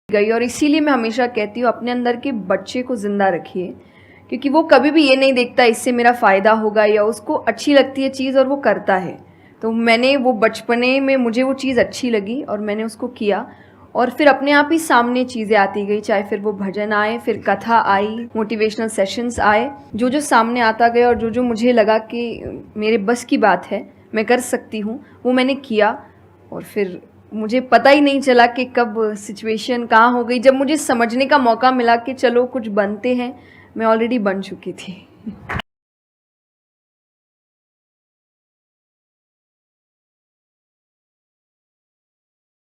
गई। और इसीलिए मैं हमेशा कहती हूँ अपने अंदर के बच्चे को जिंदा रखिए, क्योंकि वो कभी भी ये नहीं देखता इससे मेरा फ़ायदा होगा, या उसको अच्छी लगती है चीज़ और वो करता है। तो मैंने वो बचपने में मुझे वो चीज़ अच्छी लगी और मैंने उसको किया, और फिर अपने आप ही सामने चीज़ें आती गई, चाहे फिर वो भजन आए, फिर कथा आई, मोटिवेशनल सेशंस आए, जो जो सामने आता गया और जो जो मुझे लगा कि मेरे बस की बात है, मैं कर सकती हूँ, वो मैंने किया। और फिर मुझे पता ही नहीं चला कि कब सिचुएशन कहाँ हो गई। जब मुझे समझने का मौका मिला कि चलो कुछ बनते हैं, मैं ऑलरेडी बन चुकी थी।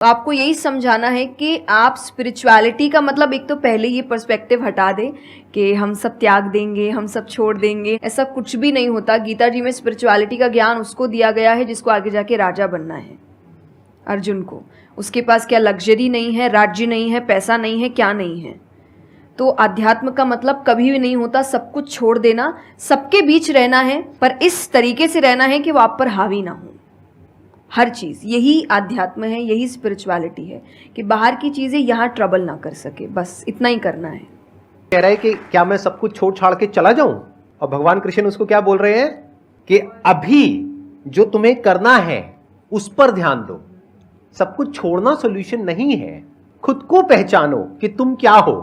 आपको यही समझाना है कि आप स्पिरिचुअलिटी का मतलब एक तो पहले ये पर्सपेक्टिव हटा दें कि हम सब त्याग देंगे, हम सब छोड़ देंगे। ऐसा कुछ भी नहीं होता। गीता जी में स्पिरिचुअलिटी का ज्ञान उसको दिया गया है जिसको आगे जाके राजा बनना है। अर्जुन को, उसके पास क्या लग्जरी नहीं है, राज्य नहीं है, पैसा नहीं है, क्या नहीं है। तो अध्यात्म का मतलब कभी भी नहीं होता सब कुछ छोड़ देना, सबके बीच रहना है, पर इस तरीके से रहना है कि वो आप पर हावी ना हो। हर चीज़, यही अध्यात्म है, यही स्पिरिचुअलिटी है कि बाहर की चीज़ें यहाँ ट्रबल ना कर सके, बस इतना ही करना है। कह रहा है कि क्या मैं सब कुछ छोड़ छाड़ के चला जाऊं, और भगवान कृष्ण उसको क्या बोल रहे हैं कि अभी जो तुम्हें करना है उस पर ध्यान दो। सब कुछ छोड़ना सॉल्यूशन नहीं है। खुद को पहचानो कि तुम क्या हो।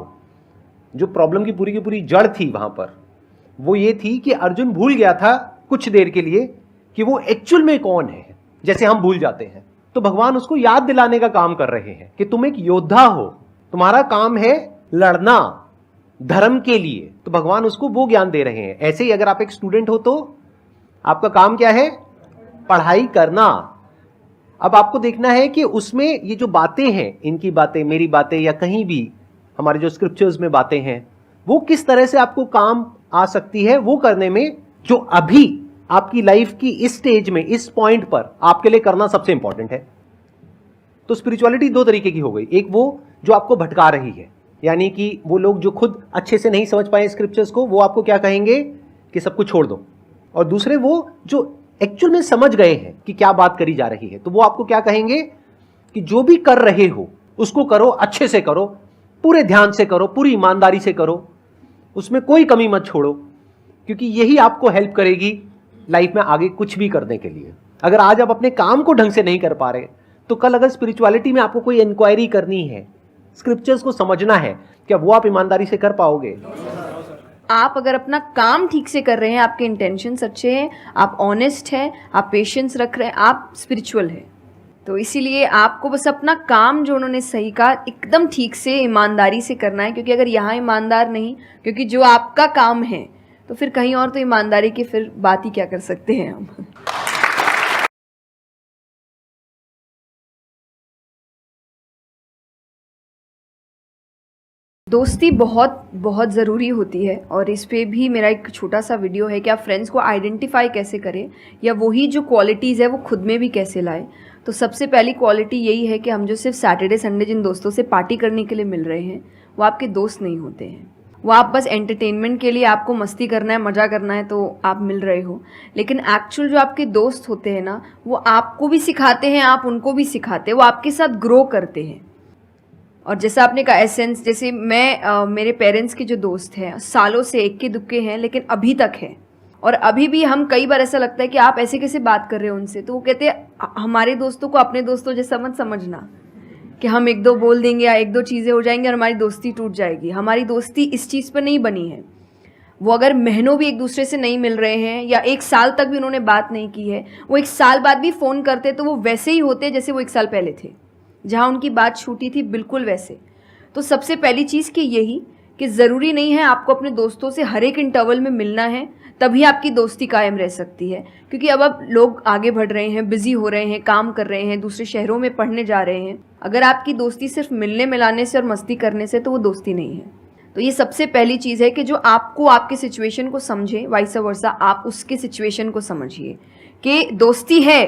जो प्रॉब्लम की पूरी जड़ थी वहां पर, वो ये थी कि अर्जुन भूल गया था कुछ देर के लिए कि वो एक्चुअल में कौन है, जैसे हम भूल जाते हैं। तो भगवान उसको याद दिलाने का काम कर रहे हैं कि तुम एक योद्धा हो, तुम्हारा काम है लड़ना धर्म के लिए। तो भगवान उसको वो ज्ञान दे रहे हैं। ऐसे ही अगर आप एक स्टूडेंट हो तो आपका काम क्या है? पढ़ाई करना। अब आपको देखना है कि उसमें ये जो बातें हैं, इनकी बातें, मेरी बातें, या कहीं भी हमारे जो स्क्रिप्चर्स में बातें हैं, वो किस तरह से आपको काम आ सकती है वो करने में, जो अभी आपकी लाइफ की इस स्टेज में, इस पॉइंट पर आपके लिए करना सबसे इंपॉर्टेंट है। तो स्पिरिचुअलिटी दो तरीके की हो गई। एक वो जो आपको भटका रही है, यानी कि वो लोग जो खुद अच्छे से नहीं समझ पाए स्क्रिप्चर्स को, वो आपको क्या कहेंगे कि सब कुछ छोड़ दो। और दूसरे वो जो एक्चुअल में समझ गए हैं कि क्या बात करी जा रही है, तो वो आपको क्या कहेंगे कि जो भी कर रहे हो उसको करो, अच्छे से करो, पूरे ध्यान से करो, पूरी ईमानदारी से करो, उसमें कोई कमी मत छोड़ो, क्योंकि यही आपको हेल्प करेगी लाइफ में आगे कुछ भी करने के लिए। अगर आज आप अपने काम को ढंग से नहीं कर पा रहे, तो कल अगर स्पिरिचुअलिटी में आपको कोई इंक्वायरी करनी है, स्क्रिप्चर्स को समझना है, क्या वो आप ईमानदारी से कर पाओगे? आप अगर अपना काम ठीक से कर रहे हैं, आपके इंटेंशंस अच्छे हैं, आप ऑनेस्ट हैं, आप पेशेंस रख रहे हैं, आप स्पिरिचुअल हैं। तो इसीलिए आपको बस अपना काम, जो उन्होंने सही कहा, एकदम ठीक से ईमानदारी से करना है। क्योंकि अगर यहाँ ईमानदार नहीं, क्योंकि जो आपका काम है, तो फिर कहीं और तो ईमानदारी की फिर बात ही क्या कर सकते हैं हम। दोस्ती बहुत बहुत ज़रूरी होती है, और इस पे भी मेरा एक छोटा सा वीडियो है कि आप फ्रेंड्स को आइडेंटिफाई कैसे करें, या वही जो क्वालिटीज़ है वो खुद में भी कैसे लाएं। तो सबसे पहली क्वालिटी यही है कि हम जो सिर्फ सैटरडे संडे जिन दोस्तों से पार्टी करने के लिए मिल रहे हैं, वो आपके दोस्त नहीं होते हैं। वो आप बस एंटरटेनमेंट के लिए, आपको मस्ती करना है, मज़ा करना है, तो आप मिल रहे हो। लेकिन एक्चुअल जो आपके दोस्त होते हैं ना, वो आपको भी सिखाते हैं, आप उनको भी सिखाते हैं, वो आपके साथ ग्रो करते हैं। और जैसा आपने कहा एसेंस, जैसे मैं मेरे पेरेंट्स के जो दोस्त हैं, सालों से इक्के दुक्के हैं, लेकिन अभी तक हैं। और अभी भी हम, कई बार ऐसा लगता है कि आप ऐसे कैसे बात कर रहे हो उनसे, तो वो कहते हैं हमारे दोस्तों को अपने दोस्तों जैसा मत समझना कि हम एक दो बोल देंगे या एक दो चीज़ें हो जाएंगी और हमारी दोस्ती टूट जाएगी। हमारी दोस्ती इस चीज़ पर नहीं बनी है। वो अगर महीनों भी एक दूसरे से नहीं मिल रहे हैं, या एक साल तक भी उन्होंने बात नहीं की है, वो एक साल बाद भी फ़ोन करते, तो वो वैसे ही होते जैसे वो एक साल पहले थे, जहाँ उनकी बात छूटी थी, बिल्कुल वैसे। तो सबसे पहली चीज़ कि यही कि ज़रूरी नहीं है आपको अपने दोस्तों से हर एक इंटरवल में मिलना है, तभी आपकी दोस्ती कायम रह सकती है। क्योंकि अब लोग आगे बढ़ रहे हैं, बिजी हो रहे हैं, काम कर रहे हैं, दूसरे शहरों में पढ़ने जा रहे हैं। अगर आपकी दोस्ती सिर्फ मिलने मिलाने से और मस्ती करने से, तो वो दोस्ती नहीं है। तो ये सबसे पहली चीज़ है कि जो आपको, आपके सिचुएशन को समझे, वाइस वर्सा आप उसके सिचुएशन को समझिए कि दोस्ती है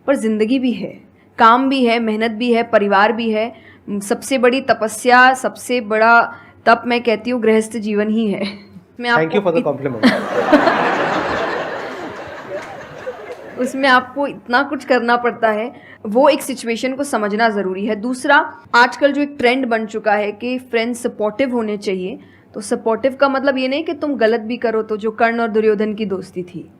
पर ज़िंदगी भी है, काम भी है, मेहनत भी है, परिवार भी है। सबसे बड़ी तपस्या, सबसे बड़ा तप, मैं कहती हूँ, गृहस्थ जीवन ही है। Thank you for the compliment. उसमें आपको इतना कुछ करना पड़ता है, वो एक सिचुएशन को समझना ज़रूरी है। दूसरा, आजकल जो एक ट्रेंड बन चुका है कि फ्रेंड्स सपोर्टिव होने चाहिए, तो सपोर्टिव का मतलब ये नहीं कि तुम गलत भी करो, तो जो कर्ण और दुर्योधन की दोस्ती थी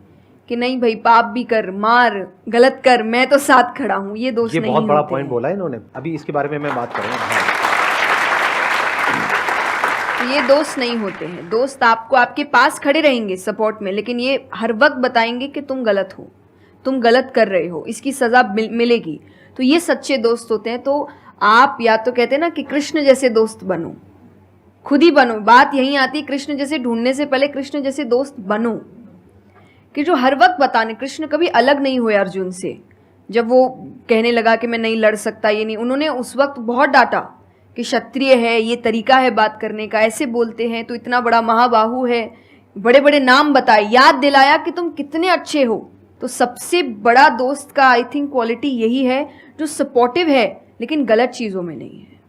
कि नहीं भाई पाप भी कर, मार, गलत कर, मैं तो साथ खड़ा हूँ, ये दोस्त नहीं होते। ये बहुत बड़ा पॉइंट बोला है इन्होंने, अभी इसके बारे में मैं बात करूँगा। ये दोस्त नहीं होते हैं। दोस्त आपको आपके पास खड़े रहेंगे सपोर्ट में, लेकिन ये हर वक्त बताएंगे कि तुम गलत हो, तुम गलत कर रहे हो, इसकी सजा मिलेगी। तो ये सच्चे दोस्त होते हैं। तो आप या तो कहते हैं ना कि कृष्ण जैसे दोस्त बनो, खुद ही बनो। बात यहीं आती है, कृष्ण जैसे ढूंढने से पहले कृष्ण जैसे दोस्त बनो, कि जो हर वक्त बताने। कृष्ण कभी अलग नहीं हुए अर्जुन से। जब वो कहने लगा कि मैं नहीं लड़ सकता, ये नहीं, उन्होंने उस वक्त बहुत डांटा कि क्षत्रिय है, ये तरीका है बात करने का, ऐसे बोलते हैं, तो इतना बड़ा महाबाहु है, बड़े बड़े नाम बताए, याद दिलाया कि तुम कितने अच्छे हो। तो सबसे बड़ा दोस्त का आई थिंक क्वालिटी यही है, जो सपोर्टिव है लेकिन गलत चीज़ों में नहीं है,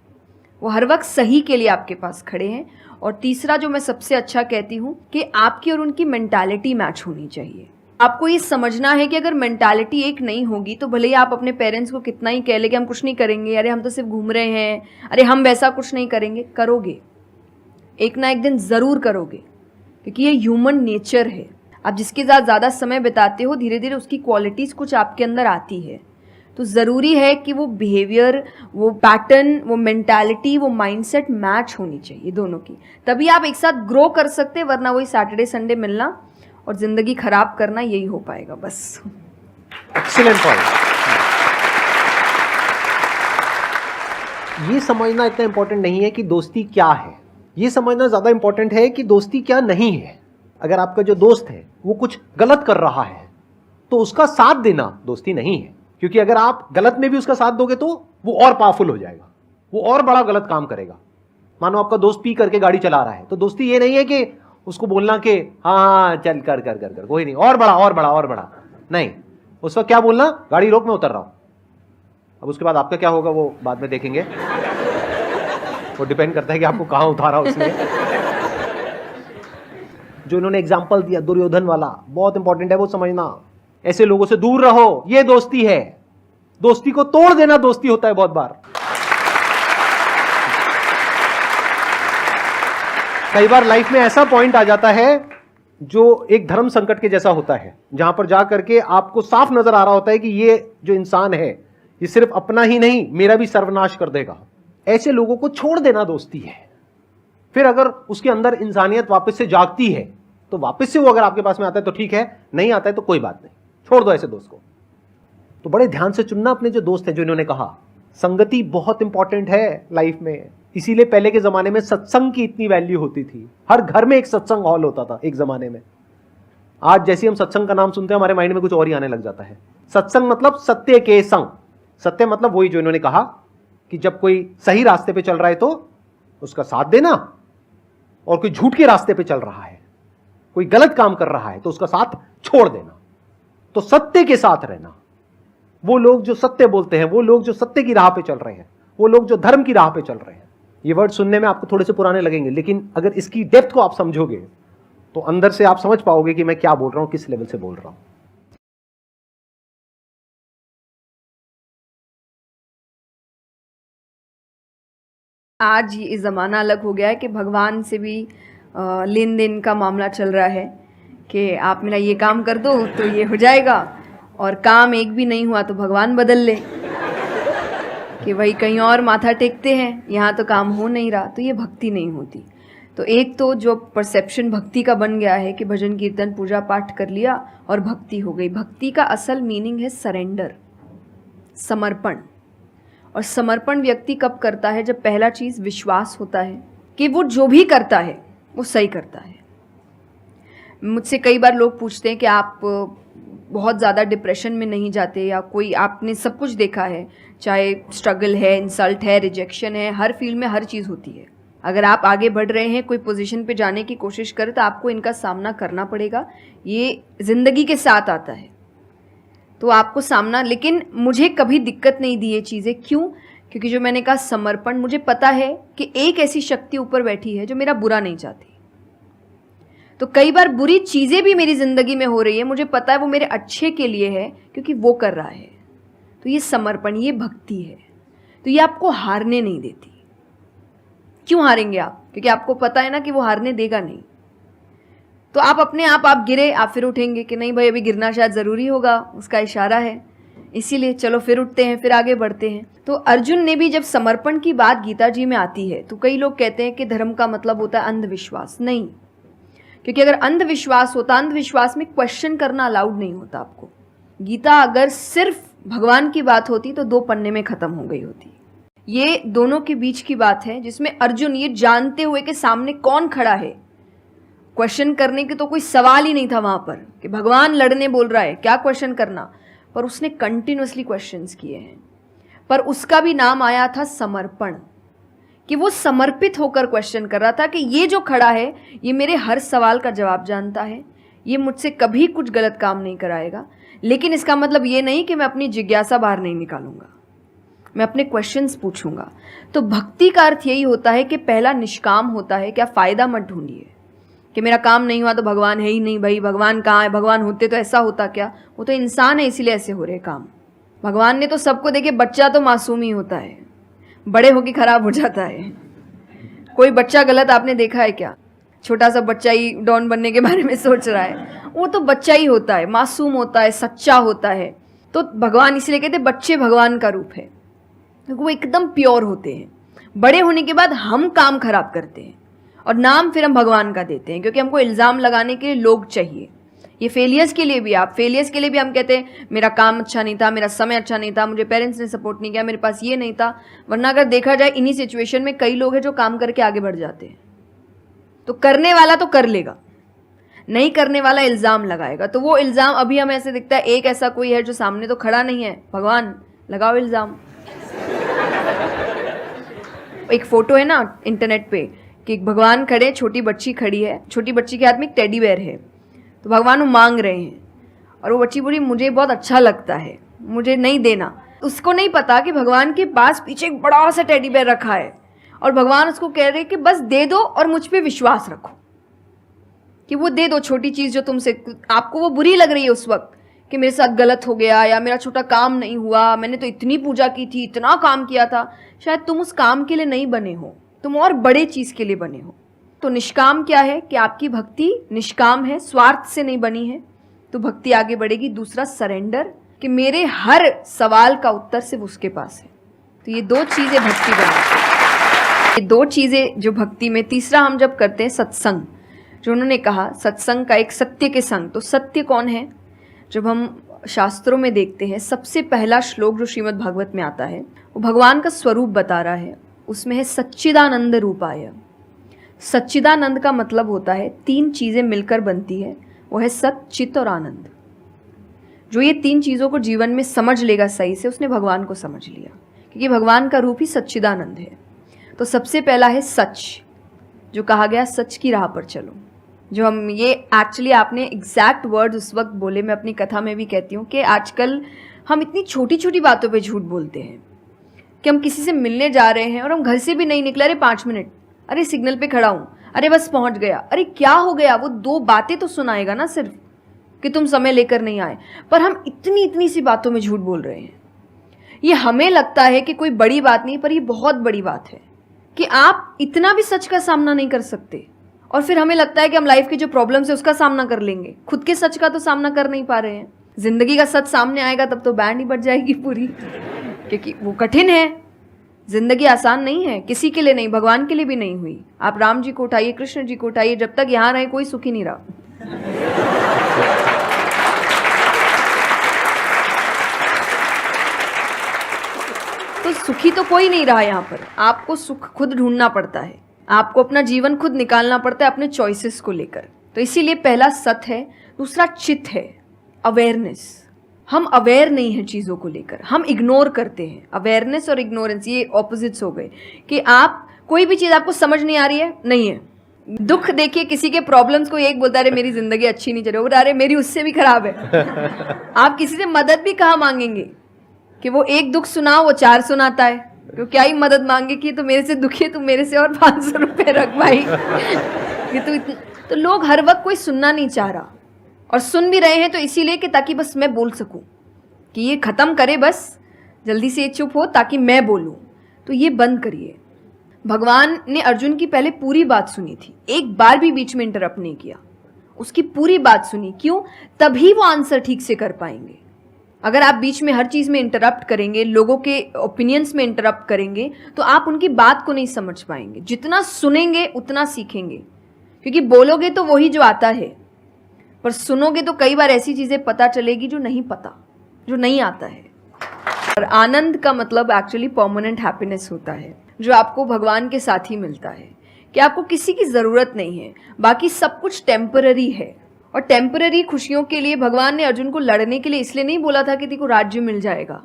वो हर वक्त सही के लिए आपके पास खड़े हैं। और तीसरा जो मैं सबसे अच्छा कहती हूँ कि आपकी और उनकी मेंटालिटी मैच होनी चाहिए। आपको ये समझना है कि अगर मेंटालिटी एक नहीं होगी तो भले ही आप अपने पेरेंट्स को कितना ही कह ले कि हम कुछ नहीं करेंगे, अरे हम तो सिर्फ घूम रहे हैं, अरे हम वैसा कुछ नहीं करेंगे, करोगे, एक ना एक दिन ज़रूर करोगे, क्योंकि ये ह्यूमन नेचर है। आप जिसके साथ ज़्यादा समय बिताते हो, धीरे धीरे उसकी क्वालिटीज़ कुछ आपके अंदर आती है। तो ज़रूरी है कि वो बिहेवियर, वो पैटर्न, वो मेंटालिटी, वो माइंडसेट मैच होनी चाहिए दोनों की, तभी आप एक साथ ग्रो कर सकते हैं। वरना वही सैटरडे संडे मिलना और ज़िंदगी खराब करना, यही हो पाएगा बस। Excellent point. ये समझना इतना इंपॉर्टेंट नहीं है कि दोस्ती क्या है, ये समझना ज़्यादा इंपॉर्टेंट है कि दोस्ती क्या नहीं है। अगर आपका जो दोस्त है वो कुछ गलत कर रहा है तो उसका साथ देना दोस्ती नहीं है, क्योंकि अगर आप गलत में भी उसका साथ दोगे तो वो और पावरफुल हो जाएगा, वो और बड़ा गलत काम करेगा। मानो आपका दोस्त पी करके गाड़ी चला रहा है, तो दोस्ती ये नहीं है कि उसको बोलना कि हाँ चल कर कर कर कर कोई नहीं, और बड़ा और बड़ा और बड़ा नहीं। उस वक्त क्या बोलना, गाड़ी रोक, मैं उतर रहा हूं। अब उसके बाद आपका क्या होगा वो बाद में देखेंगे, वो डिपेंड करता है कि आपको कहां उतारा उसने। जो इन्होंने एग्जाम्पल दिया दुर्योधन वाला, बहुत इंपॉर्टेंट है वो समझना। ऐसे लोगों से दूर रहो, ये दोस्ती है। दोस्ती को तोड़ देना दोस्ती होता है बहुत बार। कई बार लाइफ में ऐसा पॉइंट आ जाता है जो एक धर्म संकट के जैसा होता है, जहां पर जाकर के आपको साफ नजर आ रहा होता है कि ये जो इंसान है ये सिर्फ अपना ही नहीं मेरा भी सर्वनाश कर देगा। ऐसे लोगों को छोड़ देना दोस्ती है। फिर अगर उसके अंदर इंसानियत वापस से जागती है तो वापस से वो अगर आपके पास में आता है तो ठीक है, नहीं आता है तो कोई बात नहीं, छोड़ दो ऐसे दोस्त को। तो बड़े ध्यान से चुनना अपने जो दोस्त है। जो इन्होंने कहा, संगति बहुत इंपॉर्टेंट है लाइफ में। इसीलिए पहले के जमाने में सत्संग की इतनी वैल्यू होती थी। हर घर में एक सत्संग हॉल होता था एक जमाने में। आज जैसे हम सत्संग का नाम सुनते हैं हमारे माइंड में कुछ और ही आने लग जाता है। सत्संग मतलब सत्य के संग। सत्य मतलब वही जो इन्होंने कहा कि जब कोई सही रास्ते पे चल रहा है तो उसका साथ देना, और कोई झूठ के रास्ते पे चल रहा है, कोई गलत काम कर रहा है तो उसका साथ छोड़ देना। तो सत्य के साथ रहना। वो लोग जो सत्य बोलते हैं, वो लोग जो सत्य की राह पे चल रहे हैं, वो लोग जो धर्म की राह पे चल रहे हैं। ये वर्ड सुनने में आपको थोड़े से पुराने लगेंगे, लेकिन अगर इसकी डेप्थ को आप समझोगे तो अंदर से आप समझ पाओगे कि मैं क्या बोल रहा हूं, किस लेवल से बोल रहा हूं। आज ये ज़माना अलग हो गया है कि भगवान से भी लेन देन का मामला चल रहा है कि आप मेरा ये काम कर दो तो ये हो जाएगा, और काम एक भी नहीं हुआ तो भगवान बदल ले, कि भाई कहीं और माथा टेकते हैं, यहाँ तो काम हो नहीं रहा। तो ये भक्ति नहीं होती। तो एक तो जो परसेप्शन भक्ति का बन गया है कि भजन कीर्तन पूजा पाठ कर लिया और भक्ति हो गई। भक्ति का असल मीनिंग है सरेंडर, समर्पण। और समर्पण व्यक्ति कब करता है? जब पहला चीज़ विश्वास होता है कि वो जो भी करता है वो सही करता है। मुझसे कई बार लोग पूछते हैं कि आप बहुत ज़्यादा डिप्रेशन में नहीं जाते, या कोई आपने सब कुछ देखा है, चाहे स्ट्रगल है, इंसल्ट है, रिजेक्शन है, हर फील्ड में हर चीज़ होती है। अगर आप आगे बढ़ रहे हैं, कोई पोजीशन पे जाने की कोशिश करें तो आपको इनका सामना करना पड़ेगा। ये ज़िंदगी के साथ आता है तो आपको सामना, लेकिन मुझे कभी दिक्कत नहीं दी ये चीज़ें। क्यों? क्योंकि जो मैंने कहा समर्पण, मुझे पता है कि एक ऐसी शक्ति ऊपर बैठी है जो मेरा बुरा नहीं चाहती। तो कई बार बुरी चीज़ें भी मेरी ज़िंदगी में हो रही है, मुझे पता है वो मेरे अच्छे के लिए है क्योंकि वो कर रहा है। तो ये समर्पण, ये भक्ति है। तो ये आपको हारने नहीं देती। क्यों हारेंगे आप? क्योंकि आपको पता है ना कि वो हारने देगा नहीं। तो आप अपने आप गिरे, आप फिर उठेंगे कि नहीं भाई अभी गिरना शायद ज़रूरी होगा, उसका इशारा है, इसीलिए चलो फिर उठते हैं, फिर आगे बढ़ते हैं। तो अर्जुन ने भी जब समर्पण की बात गीता जी में आती है तो कई लोग कहते हैं कि धर्म का मतलब होता है अंधविश्वास। नहीं, क्योंकि अगर अंधविश्वास होता, अंधविश्वास में क्वेश्चन करना अलाउड नहीं होता आपको। गीता अगर सिर्फ भगवान की बात होती तो 2 पन्ने में खत्म हो गई होती। ये दोनों के बीच की बात है जिसमें अर्जुन ये जानते हुए कि सामने कौन खड़ा है, क्वेश्चन करने की तो कोई सवाल ही नहीं था वहां पर कि भगवान लड़ने बोल रहा है, क्या क्वेश्चन करना, पर उसने कंटिन्यूअसली क्वेश्चंस किए हैं। पर उसका भी नाम आया था समर्पण, कि वो समर्पित होकर क्वेश्चन कर रहा था कि ये जो खड़ा है ये मेरे हर सवाल का जवाब जानता है, ये मुझसे कभी कुछ गलत काम नहीं कराएगा, लेकिन इसका मतलब ये नहीं कि मैं अपनी जिज्ञासा बाहर नहीं निकालूंगा, मैं अपने क्वेश्चंस पूछूंगा। तो भक्ति का अर्थ यही होता है कि पहला निष्काम होता है, क्या फ़ायदा मत ढूंढिए कि मेरा काम नहीं हुआ तो भगवान है ही नहीं, भाई भगवान कहाँ है, भगवान होते तो ऐसा होता क्या, वो तो इंसान है इसीलिए ऐसे हो रहे काम। भगवान ने तो सबको देखे, बच्चा तो मासूम ही होता है, बड़े होके खराब हो जाता है। कोई बच्चा गलत आपने देखा है क्या? छोटा सा बच्चा ही डॉन बनने के बारे में सोच रहा है, वो तो बच्चा ही होता है, मासूम होता है, सच्चा होता है। तो भगवान इसलिए कहते बच्चे भगवान का रूप है, क्योंकि वो एकदम प्योर होते हैं। बड़े होने के बाद हम काम खराब करते हैं और नाम फिर हम भगवान का देते हैं, क्योंकि हमको इल्ज़ाम लगाने के लिए लोग चाहिए। ये फेलियर्स के लिए भी, आप फेलियर्स के लिए भी हम कहते हैं मेरा काम अच्छा नहीं था, मेरा समय अच्छा नहीं था, मुझे पेरेंट्स ने सपोर्ट नहीं किया, मेरे पास ये नहीं था। वरना अगर देखा जाए इन्हीं सिचुएशन में कई लोग हैं जो काम करके आगे बढ़ जाते हैं। तो करने वाला तो कर लेगा, नहीं करने वाला इल्ज़ाम लगाएगा। तो वो इल्ज़ाम अभी हमें ऐसे दिखता है, एक ऐसा कोई है जो सामने तो खड़ा नहीं है, भगवान लगाओ इल्ज़ाम। एक फोटो है ना इंटरनेट पे कि भगवान खड़े, छोटी बच्ची खड़ी है, छोटी बच्ची के हाथ में एक टेडी बेयर है, तो भगवान वो मांग रहे हैं और वो बच्ची बोली मुझे बहुत अच्छा लगता है, मुझे नहीं देना। उसको नहीं पता कि भगवान के पास पीछे एक बड़ा सा टेडी बेयर रखा है और भगवान उसको कह रहे हैं कि बस दे दो और मुझ पे विश्वास रखो कि वो दे दो छोटी चीज़ जो तुमसे, आपको वो बुरी लग रही है उस वक्त कि मेरे साथ गलत हो गया या मेरा छोटा काम नहीं हुआ, मैंने तो इतनी पूजा की थी, इतना काम किया था, शायद तुम उस काम के लिए नहीं बने हो, तुम और बड़े चीज़ के लिए बने हो। तो निष्काम क्या है कि आपकी भक्ति निष्काम है, स्वार्थ से नहीं बनी है, तो भक्ति आगे बढ़ेगी। दूसरा सरेंडर, कि मेरे हर सवाल का उत्तर सिर्फ उसके पास है। तो ये 2 चीज़ें भक्ति बनाती है, ये 2 चीज़ें जो भक्ति में। तीसरा हम जब करते हैं सत्संग, जो उन्होंने कहा सत्संग का एक सत्य के संग। तो सत्य कौन है? जब हम शास्त्रों में देखते हैं सबसे पहला श्लोक जो श्रीमद् भागवत में आता है वो भगवान का स्वरूप बता रहा है, उसमें है सच्चिदानंद रूपाय। सच्चिदानंद का मतलब होता है 3 चीज़ें मिलकर बनती है, वो है सत, चित और आनंद। जो ये 3 चीज़ों को जीवन में समझ लेगा सही से, उसने भगवान को समझ लिया, क्योंकि भगवान का रूप ही सच्चिदानंद है। तो सबसे पहला है सच, जो कहा गया सच की राह पर चलो। जो हम ये एक्चुअली आपने एग्जैक्ट वर्ड उस वक्त बोले, मैं अपनी कथा में भी कहती हूँ कि आजकल हम इतनी छोटी छोटी बातों पे झूठ बोलते हैं कि हम किसी से मिलने जा रहे हैं और हम घर से भी नहीं निकले, अरे 5 मिनट, अरे सिग्नल पे खड़ा हूँ, अरे बस पहुँच गया, अरे क्या हो गया, वो 2 बातें तो सुनाएगा ना सिर्फ कि तुम समय लेकर नहीं आए, पर हम इतनी इतनी सी बातों में झूठ बोल रहे हैं। ये हमें लगता है कि कोई बड़ी बात नहीं, पर ये बहुत बड़ी बात है कि आप इतना भी सच का सामना नहीं कर सकते, और फिर हमें लगता है कि हम लाइफ की जो प्रॉब्लम्स है उसका सामना कर लेंगे, खुद के सच का तो सामना कर नहीं पा रहे हैं। जिंदगी का सच सामने आएगा तब तो बैंड ही बज जाएगी पूरी, क्योंकि वो कठिन है। जिंदगी आसान नहीं है, किसी के लिए नहीं, भगवान के लिए भी नहीं हुई। आप राम जी को उठाइए, कृष्ण जी को उठाइए, जब तक यहाँ रहे कोई सुखी नहीं रहा। तो सुखी तो कोई नहीं रहा यहाँ पर, आपको सुख खुद ढूंढना पड़ता है, आपको अपना जीवन खुद निकालना पड़ता है अपने चॉइसेस को लेकर। तो इसीलिए पहला सत है। दूसरा चित है, अवेयरनेस। हम अवेयर नहीं है चीज़ों को लेकर, हम इग्नोर करते हैं। अवेयरनेस और इग्नोरेंस ये ऑपोजिट्स हो गए कि आप कोई भी चीज़ आपको समझ नहीं आ रही है, नहीं है। दुख देखिए, किसी के प्रॉब्लम्स को एक बोलता है मेरी जिंदगी अच्छी नहीं चल रही, बोलता अरे मेरी उससे भी खराब है। आप किसी से मदद भी कहाँ मांगेंगे कि वो एक दुख सुनाओ वो 4 सुनाता है, तो क्या ही मदद मांगे कि तो मेरे से दुखी है, तू मेरे से और 500 रुपए रख भाई। ये तो तो लोग हर वक्त कोई सुनना नहीं चाह रहा, और सुन भी रहे हैं तो इसीलिए कि ताकि बस मैं बोल सकूं, कि ये ख़त्म करे, बस जल्दी से ये चुप हो ताकि मैं बोलूं। तो ये बंद करिए। भगवान ने अर्जुन की पहले पूरी बात सुनी थी, एक बार भी बीच में इंटरप्ट नहीं किया, उसकी पूरी बात सुनी। क्यों? तभी वो आंसर ठीक से कर पाएंगे। अगर आप बीच में हर चीज़ में इंटरप्ट करेंगे, लोगों के ओपिनियंस में इंटरप्ट करेंगे, तो आप उनकी बात को नहीं समझ पाएंगे। जितना सुनेंगे उतना सीखेंगे, क्योंकि बोलोगे तो वही जो आता है, पर सुनोगे तो कई बार ऐसी चीज़ें पता चलेगी जो नहीं पता, जो नहीं आता है। और आनंद का मतलब एक्चुअली परमानेंट हैप्पीनेस होता है, जो आपको भगवान के साथ ही मिलता है, कि आपको किसी की ज़रूरत नहीं है, बाकी सब कुछ टेम्पररी है। और टेम्पररी खुशियों के लिए भगवान ने अर्जुन को लड़ने के लिए इसलिए नहीं बोला था कि तेको राज्य मिल जाएगा,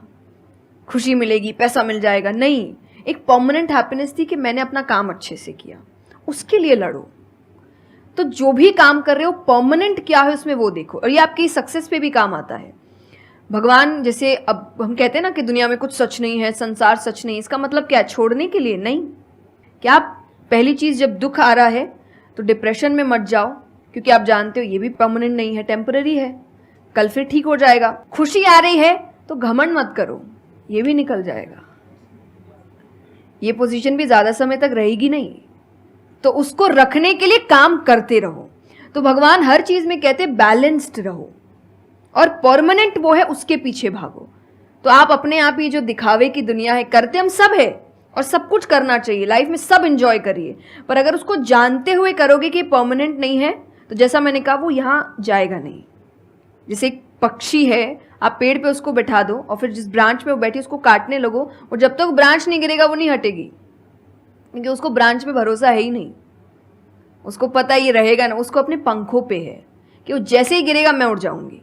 खुशी मिलेगी, पैसा मिल जाएगा, नहीं। एक परमानेंट हैप्पीनेस थी कि मैंने अपना काम अच्छे से किया, उसके लिए लड़ो। तो जो भी काम कर रहे हो परमानेंट क्या है उसमें वो देखो, और ये आपकी सक्सेस पे भी काम आता है। भगवान जैसे अब हम कहते हैं ना कि दुनिया में कुछ सच नहीं है, संसार सच नहीं, इसका मतलब क्या? छोड़ने के लिए नहीं। क्या आप पहली चीज़, जब दुख आ रहा है तो डिप्रेशन में मत जाओ, क्योंकि आप जानते हो ये भी परमानेंट नहीं है, टेम्पररी है, कल फिर ठीक हो जाएगा। खुशी आ रही है तो घमंड मत करो, ये भी निकल जाएगा, ये पोजीशन भी ज़्यादा समय तक रहेगी नहीं, तो उसको रखने के लिए काम करते रहो। तो भगवान हर चीज़ में कहते बैलेंस्ड रहो, और परमानेंट वो है उसके पीछे भागो। तो आप अपने आप ही जो दिखावे की दुनिया है, करते हम सब है और सब कुछ करना चाहिए, लाइफ में सब एंजॉय करिए, पर अगर उसको जानते हुए करोगे कि परमानेंट नहीं है, तो जैसा मैंने कहा वो यहाँ जाएगा नहीं। जैसे एक पक्षी है, आप पेड़ पे उसको बैठा दो और फिर जिस ब्रांच पे वो बैठी उसको काटने लगो, और जब तक ब्रांच नहीं गिरेगा वो नहीं हटेगी, क्योंकि उसको ब्रांच पे भरोसा है ही नहीं। उसको पता ये रहेगा ना, उसको अपने पंखों पे है कि वो जैसे ही गिरेगा मैं उड़ जाऊंगी।